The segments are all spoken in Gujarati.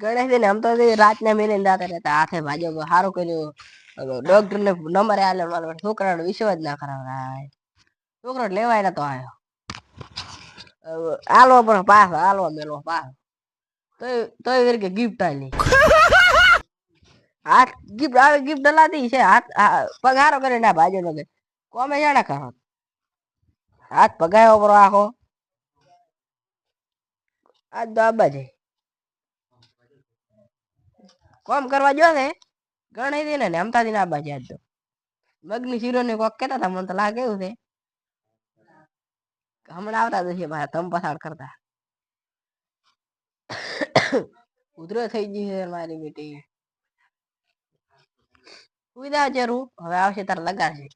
ગણેશ ને આમ તો રાતના મેલે જાતા રહેતા હાથે ભાજો સારું કર્યું ડોક્ટર ને નંબર આલે મારો છોકરાનો વિશ્વાસ ના કરાવરાય છોકરો લેવાય નતો આવ્યો આલો પણ પાસ આલો મેલો પાસ તોય વેર કે ગિફ્ટ આલી હાથ ગિફ્ટ આવે ગિફ્ટ દલાતી છે હાથ પગારો કરે ના ભાજો નો કોમે જાણે કરો હાથ પગાયો પર આખો આ દાબા છે કોમ કરવા જો ને ગણાઈ દે ને હમતાથી ના બાજે આજ તો મગની શીરો ને કોક કેતા હતા મને તો લાગે એવું છે હમણાં આવતા જશે ભાઈ તમ પસાડ કરતા ઉધરો થઈ ગઈ છે મારી બેટી ઉદા જરૂર હવે આવશે તાર લગાડશે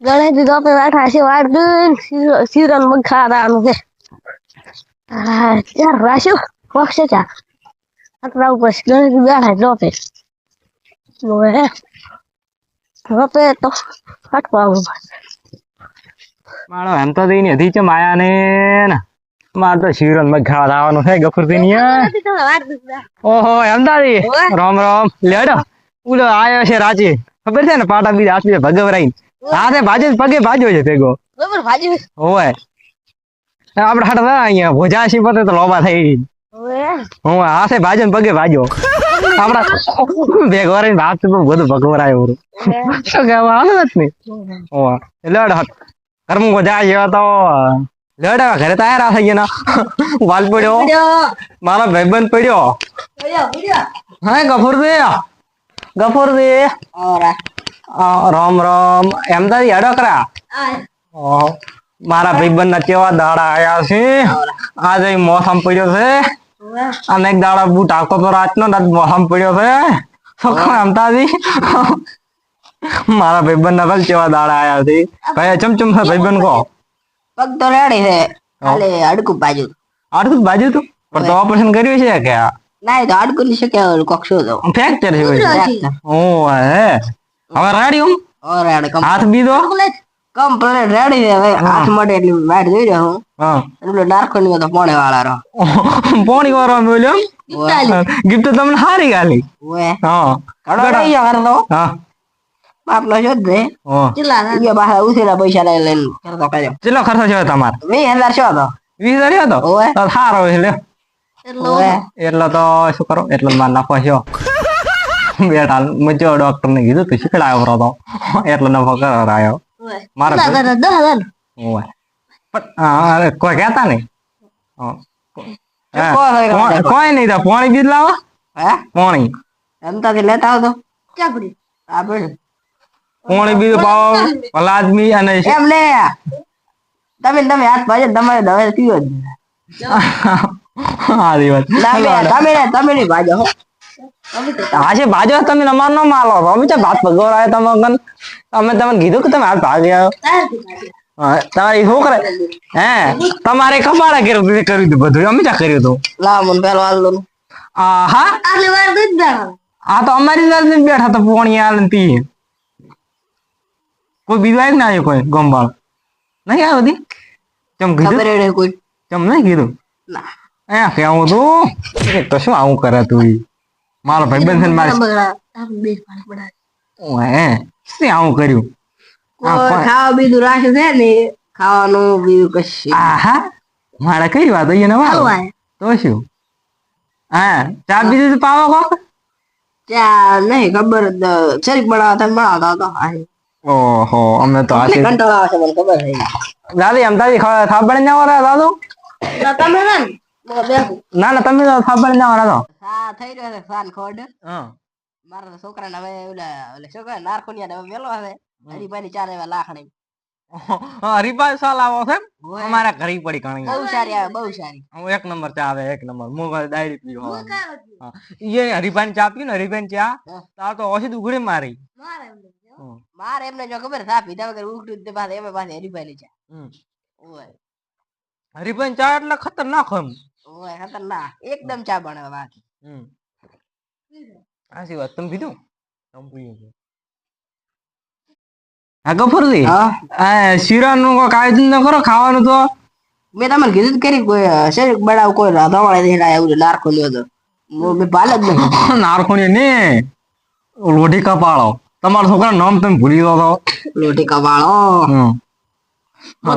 ગણેશ તો બેઠા છે વાર સિરન મગ ખાવાનું છે યાર રાશુ વખશે ચા આટલા ઉપર ગણેશ બેઠા જોપે જોપે તો ફટવા મારો એમ તો દઈને હજી છે માયા ને માર તો શિવરન માં ખાવા આવવાનું છે ગફુર થી ઓહો અમદાવાદી રામ રામ લેડો ઉલો આયો છે રાજી ખબર છે ને પાટા બી હાથ ભગવરાઈ હાથે ભાજે પગે ભાજ્યો છે ભેગો બરાબર ભાજી ઓય આપડે હાટ અહીંયા ભોજાશી પતે તો લોબા થઈ હું હાથે ભાજે ને પગે ભાજ્યો આપડા ભેગો રહીને ભાત બધું ભગવરાયો શું કહેવા આવે જ નહીં ઓવા લેડ ઘરમાં બધા આવ્યો તો લેડ ઘરે તૈયાર થઈ ગયા વાલ પડ્યો મારો ભાઈબંધ પડ્યો હા ગફુર દે રામ રામ એમ તો હેડો કરા મારા ભાઈબંધ ના કેવા દાડા આયા છે આજે મોસમ પડ્યો છે અને એક દાડા બૂટ આખો તો રાતનો મોસમ પડ્યો છે એમતાજી મારા ભાઈબંધ ના ભલ કેવા દાડા આયા છે ભાઈ ચમચમ છે ભાઈબંધ કો પગ તો રેડી છે ખાલે અડકું બાજુ તું પણ તો ઓપરેશન કર્યું છે કે ના તો અડકું ની શકે કોક શું તો ફ્રેક્ચર છે ઓ હે હવે રેડી હું હાથ બીજો કમ્પ્લેટ રેડી છે હવે હાથ માટે એટલી વાટ જોઈ રહ્યો હું એટલે ડાર્કો ની તો પોણે વાળા રહો પોણી વાળો બોલ્યો ગિફ્ટ તમને હારી ગાલી હા કડો રહી ગયો કરતો હા બાપલો જો દે ચલા બહાર ઉછેલા પૈસા લઈ લઈને કરતો કર્યો કેટલો ખર્ચો છે તમારે 20,000 છો તો 20,000 હતો સારો છે એટલો તો શું કરો એટલો માર નફો છે બેટા મજો ડોક્ટર ને કીધું તું શીખડાયો હતો એટલો નફો કરાયો મારા 10,000 ઓય પણ કોઈ કહેતા નહીં કોઈ નહીં તો પાણી બીજ લાવો હે પાણી એમતાથી લેતા આવતો ક્યાં પડી આપણે પાણી બીજ પાવો લાજમી અને એમ ને તમે હાથ ભાજે તમારે દવા પીવો જ હા દિવસ તમે નહીં ભાજો આજે ભાજો તમે અમાર નો માલો અમે તો ભાત ભગવરાય અમે તમને કીધું કે તમે હાથ ભાગી આવ્યો તમારી છોકરા હે તમારે કપાળા કર્યું હતું બધું અમે ચા કર્યું હતું લાવ મને પેલો હાલ દો હા આ તો અમારી વાત બેઠા તો પોણી હાલ પી કોઈ બીજું આવ્યું ના આવ્યું કોઈ ગમવાળ નહીં આવ્યો હતી ચમ કીધું કોઈ ચમ નહીં કીધું ના કેવું તું તો શું આવું કરે તું મારો ભાઈબંધ છે મારે હે શું આવું કર્યું ખાવા બીજું રાખ્યું છે ને ખાવાનું બીજું કશું હા મારે કઈ વાત અહીંયા નવા તો શું હા ચા બીજું પાવો કોક ચા નહીં ખબર શરીક બનાવતા બનાવતા હતો ઓહો અમે તો કંટાળો આવે છે મને ખબર છે દાદી એમ તારી થાબડ ના વાળા દાદુ તમે ના તમે તો થાબડ ના વાળા તો હા થઈ રહ્યો છે સાલ ખોડ મારા છોકરાને હવે ઓલા શું કહે નારખોનિયા હવે મેલો હશે હરીભાઈ 4 એવા લાખણી હરીભાઈ સાલ આવો છે અમારા ઘરે પડી ઘણી બહુ સારી આવે બહુ સારી હું 1 નંબર ચા આવે 1 નંબર હું ડાયરી પીવો એ હરીભાઈ ચા પીને હરીભાઈ ચા તા તો ઓછી ઉઘડી મારી મારે એમને જો ખબર સા પીધા વગર ઉઘડું તે પાસે એમે પાસે હરીભાઈ ની ચા ઓય હરીભાઈ ચા એટલે ખતરનાક એમ ઓય ખતરનાક એકદમ ચા બનાવે બાકી આસી વાત તમે પીધું તમે પીવું હા ગફુરજી હા આ શીરાનું કોઈ આયોજન ન કરો ખાવાનું તો મેં તમને કીધું જ કરી કોઈ શેરીક બનાવ કોઈ રાધાવાળા દેખાય એવું નારખો લ્યો તો મેં પાલ જ નહીં નારખોની ને લોઢી કપાળો તમારા છોકરા નામ તમે ભૂલી ગયો તો લોટી કવાળો હમ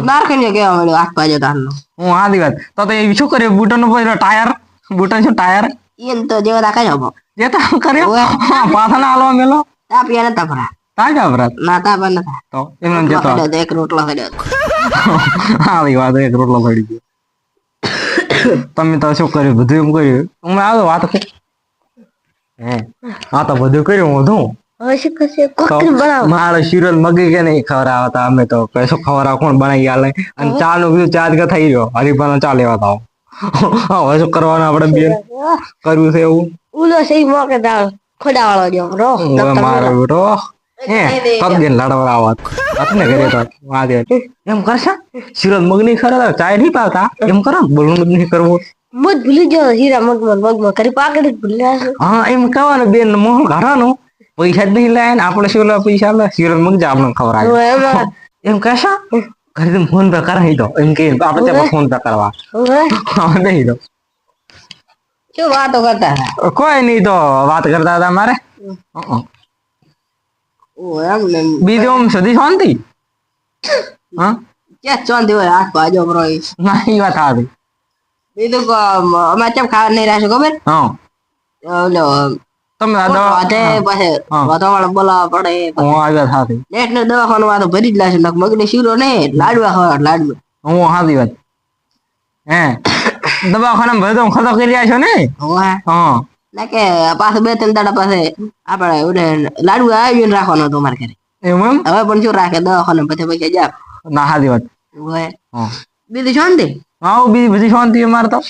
નારખો ને કેવા મળ્યો હાથ પાજો તારનો હું આ દિવસ તો એ શું કર્યું બુટન નું ટાયર બુટન શું ટાયર ઈન તો જેવા રાખા જાવ જે તો કર્યો ઓવે. પાછા ના હાલવા મેલો તાપિયા નતા ભરા તાજા વ્રત ના તાપા નતા તો એમને જતો ખાધો તો એક રોટલો ખાધો આવી વાત એક રોટલો પડી ગયો તમે તો શું કર્યું બધું એમ કર્યું હું આવ્યો વાત કર હે આ તો બધું કર્યું હું ધું હવે શું કરશે તો કોકરી બનાવો મારો શિરોલ મગી કે નહીં ખવડાવતા અમે તો કશું ખવડાવ કોણ બનાવી આલે અને ચા નું બીજું ચાર્જ કે થઈ રહ્યો હરીફાનો ચા લેવા તાવ હવે શું કરવાનું આપણે બેન કરવું છે એવું ઉલો સહી મોકે દાળ ખોડા વાળો જો રો હવે મારો બેટો હે કબ દિન લડવા આવત આપને ઘરે તો વાદે એમ કરશે શિરોલ મગ નહીં ખરા ચાય નહીં પાવતા એમ કરો બોલવું જ નહીં કરવું મુજ ભૂલી ગયો હીરા મગમાં કરી પાકડી જ ભૂલ્યા છે હા એમ કહેવાનું બેન મોહન ઘરવાનું પૈસા જ નહીં લાય ને આપણે શું પૈસા લે શિરોલ મગ જ આપણે ખવડાવે હવે એમાં એમ કહેશો ઘરે તમે ફોન પે કરાવી દો એમ કે આપણે ત્યાં ફોન પે કરવા હવે હા નહીં દો શું વાતો કરતા હતા કોઈ નહીં તો વાત કરતા હતા મારે ઓ એમ ને બીજું આમ સુધી શાંતિ હા ક્યાં ચોંધી હોય હાથ પાજો બરો ના એ વાત આવી બીજું અમે ચમ ખાવા નહીં રહેશે ખબર હા ઓલો તમે આ દવા વાતે પાસે હા. વાતાવરણ બોલાવવા પડે હું આવ્યા સાથે નેટ ને દવાખાનું વાતો ભરી જ લાશે મગની શીરો ને લાડવા ખવા લાડવા હું હાથી વાત હે દવાખાના ભરે તો ખતો કરી રહ્યા છો ને હોવા હા ના કે પાછું 2-3 દાડા પાસે આપણે ઓલે લાડવા આવીને રાખવાનો હતો મારે ઘરે એમ એમ હવે પણ શું રાખે દવાખાને પછી પૈસા જા ના હાથી વાત હોય હા બીજું શાંતિ હા બીજી બધી શાંતિ અમારે તો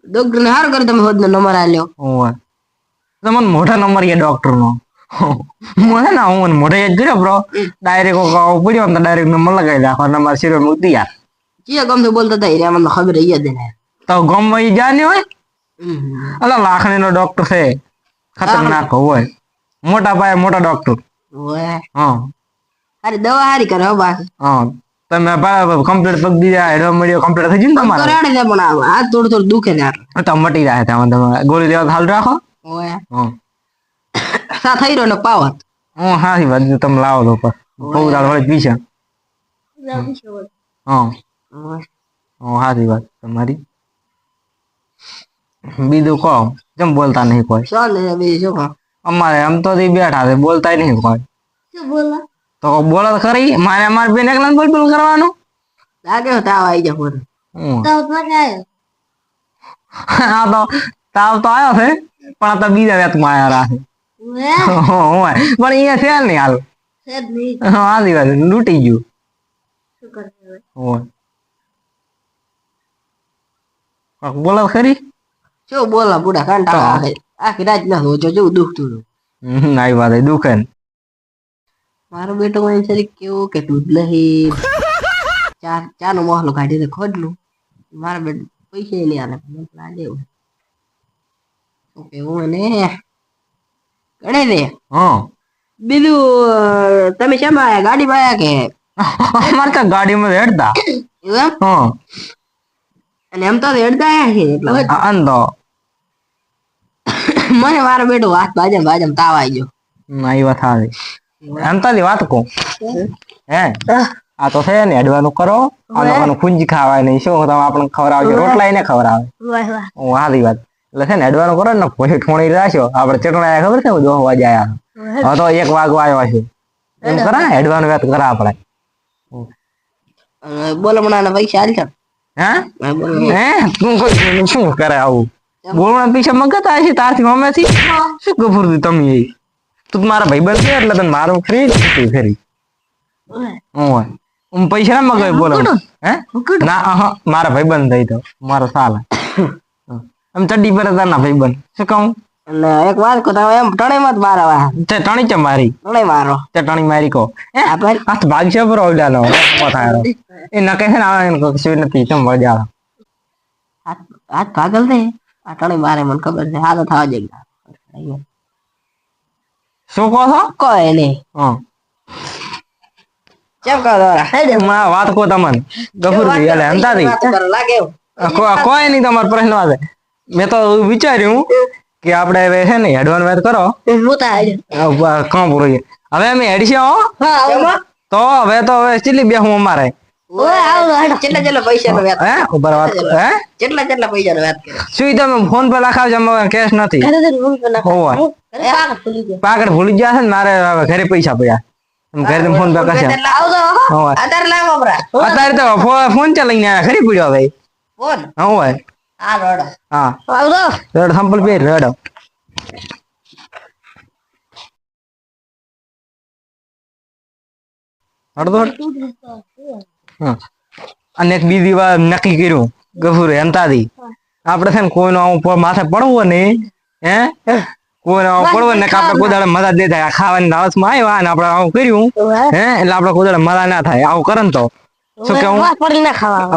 ડોક્ટર ને સારું કરી તમે હોદનો નંબર આલ્યો ઓય તમને મોટા નંબર એ ડોક્ટર નો મને ના હું મોઢે જ કર્યો બ્રો ડાયરેક્ટ પડ્યો ને ડાયરેક્ટ નંબર લગાવી રાખો નંબર શીરો મૂકી યાર ચિયા ગમ થી બોલતા હતા એને મને ખબર રહી જ ને તો ગમ ઈ જાને હોય અલા લાખણી નો ડોક્ટર છે ખતરનાક હોય મોટા પાયે મોટા ડોક્ટર હોય હા અરે દવા હારી કરે હો બાકી હા તમે કમ્પ્લીટ પગ દીધા હેડવા મળ્યો કમ્પ્લીટ થઈ ગયું ને તો તમારે રાડે છે પણ આ થોડું થોડું દુખે છે તો મટી જાય તમે ગોળી લેવા હાલ રાખો હોય હા સા થઈ રહ્યો ને પાવત હું હારી વાત તમે લાવો તો પર બહુ દાળ વળી પીશે હા હા હારી વાત તમારી બીજું કહો કેમ બોલતા નહીં કોઈ ચાલ ને બીજું શું કહો અમારે આમ તો બેઠા છે બોલતા નહીં કોઈ શું બોલા તો બોલો તો ખરી મારે અમારે બેન એકલા બોલ બોલ કરવાનું લાગે તાવ આવી જાય પૂરો હું તો મને આવ્યો આ તો તાવ તો આવ્યો છે પણ આ તો બીજા વેતમાં આવ્યા રાખે હવે પણ અહીંયા છે નહીં હાલ છે જ નહીં આ દિવસ લૂટી ગયું શું કરશે હવે હોય બોલો તો ખરી શું બોલા બુડા કંટાળો આવે આખી રાત ના રોજો જેવું દુખતું હતું આવી વાત દુખે ને મારો બેટો મને સરી કેવું કે દૂધ નહીં ચા નો મોહલો કાઢી દે ખોડલું મારા બેટ પૈસા નહીં આલે મને લાગે એવું શું કેવું ને ગણે દે હા બીજું તમે શેમાં આયા ગાડીમાં આયા કે અમારે તો ગાડીમાં હેડતા એવું એમ હા અને એમ તો હેડતા આયા છે એટલે અંધો મને મારો બેટો હાથ ભાજમ ભાજમ તાવ આવી ગયો આવી વાત આવી એમ તો વાત કહું હે આ તો છે ને હેડવાનું કરો આ લોકોનું ખૂંજી ખાવાય નહીં શું તમે આપણને ખવડાવજો રોટલા ને ખવડાવે વાહ વાહ હું હારી વાત એટલે છે ને હેડવાનું કરો ને પછી ઠોણી રાખ્યો આપણે ચટણા ખબર છે 10 વાગે આયા હવે તો 1 વાગવા આવ્યો છે એમ કરા હેડવાનું વાત કરા આપણે બોલમણા ના પૈસા આલજો હે હે તું કોઈ શું કરે આવું બોલવાના પૈસા મગતા છે તારથી મમ્મીથી શું ગફુરથી તમે એ તું મારા ભાઈબંધ છે એટલે તને મારું ફ્રી ફરી હું પૈસા ના મગાવી બોલો હે ના મારા ભાઈબંધ થઈ તો મારો સાલ એમ ચડ્ડી પર તારના ભાઈબંધ શું કહું અને એક વાત કહો તમે એમ ટણે મત મારવા તે ટણી છે મારી ટણે મારો તે ટણી મારી કહો આપણે આ ભાગશે પર ઓડાનો થાય એ નકે છે ને આવે કશું નથી ચમ વજાળો હાથ પાગલ છે આ ટણે મારે મને ખબર છે હાલો થવા જઈ શું કહો છો કોઈ નહીં હા કેમ કહો દોરા માં વાત કો તમને ગફુરજી એટલે હંતાથી લાગે એવું કોઈ નહીં તમારો પ્રશ્ન વાતે મેં તો વિચાર્યું કે આપણે હવે છે ને એડવાન્સ વાત કરો કામ પૂરું છે. હવે અમે હેડશે હો તો હવે ચીલી બેહું અમારે કેટલા પૈસા નો વ્યાજ હે ઉપર વાત હે કેટલા પૈસા નો વ્યાજ કરે શું તમે ફોન પર લખાવજો અમારે કેશ નથી હોવા પાકડ ભૂલી ગયા છે ને મારે હવે ઘરે પૈસા પડ્યા એમ ઘરે ફોન પે કરશે હોવા અત્યારે લાવો હમણાં અત્યારે તો ફોન ચલાવીને આયા ખરી પડ્યો ભાઈ ફોન હોવા આ રોડો હા રેડ સંપલ પે રેડ અડધો હા અને એક બીજી વાર નક્કી કર્યું ગફુરે હંતાથી આપણે છે ને કોઈનો આવું માથે પડવું ને હે કોઈને આવું પડવું ને કે આપણે કોઈ દાડે મજા દે થાય ખાવાની લાલચમાં આવ્યા ને આપણે આવું કર્યું હે એટલે આપણે કોઈ દાડે મજા ના થાય આવું કરે ને તો શું કેવું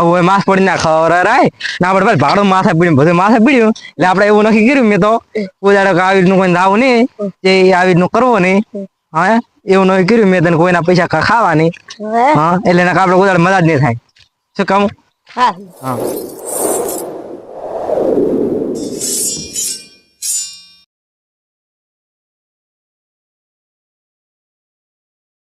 હવે માસ પડી ના ખવડાય ને આપણે ભાઈ ભાડું માથે પીડ્યું બધું માથે પીડ્યું એટલે આપણે એવું નક્કી કર્યું મેં તો કોઈ દાડે આવી રીતનું કોઈ આવું નહીં એ આવી રીતનું કરવું નહીં હા એવું નક્કી કર્યું મેં તને કોઈના પૈસા ખાવા નહીં હા એટલે આપણે કોઈ દાડે મજા જ નહીં થાય શું કહું હા